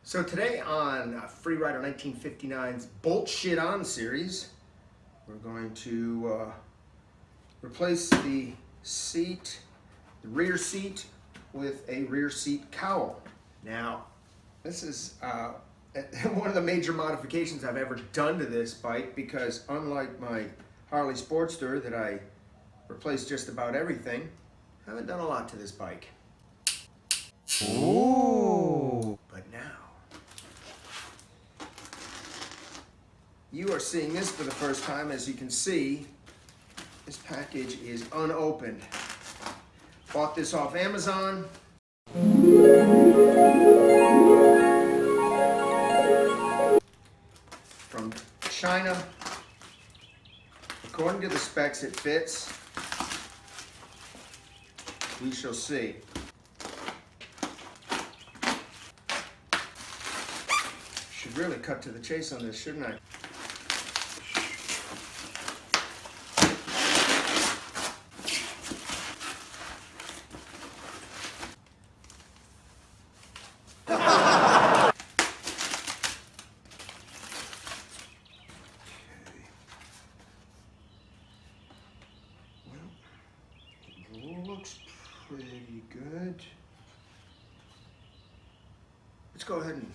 So today on Free Rider 1959's Bolt Shit On series, we're going to replace the rear seat with a rear seat cowl. Now, this is one of the major modifications I've ever done to this bike because unlike my Harley Sportster that I replaced just about everything, I haven't done a lot to this bike. Ooh. But now, you are seeing this for the first time. As you can see, this package is unopened. Bought this off Amazon. From China. According to the specs, it fits. We shall see. Should really cut to the chase on this, shouldn't I? Looks pretty good. Let's go ahead and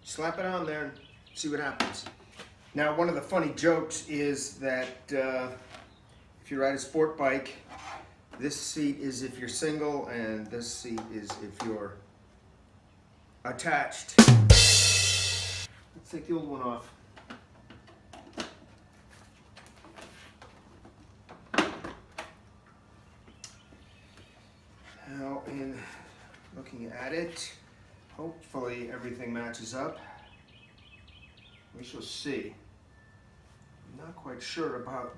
slap it on there and see what happens. Now, one of the funny jokes is that if you ride a sport bike, this seat is if you're single and this seat is if you're attached. Let's take the old one off. Now, in looking at it, hopefully everything matches up. We shall see. I'm not quite sure about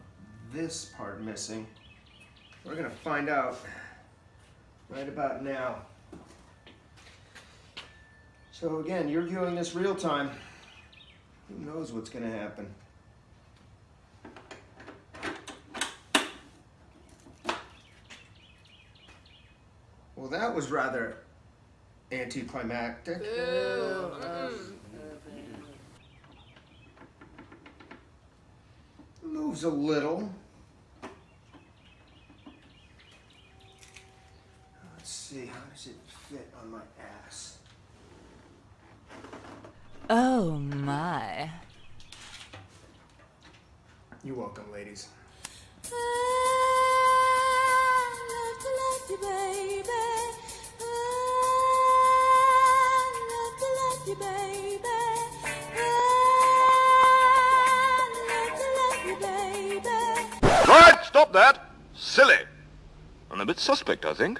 this part missing. We're going to find out right about now. So again, you're viewing this real time. Who knows what's going to happen? Well, that was rather anticlimactic. Moves a little. Let's see, how does it fit on my ass? Oh my. You're welcome, ladies. Right, stop that! Silly. And a bit suspect, I think.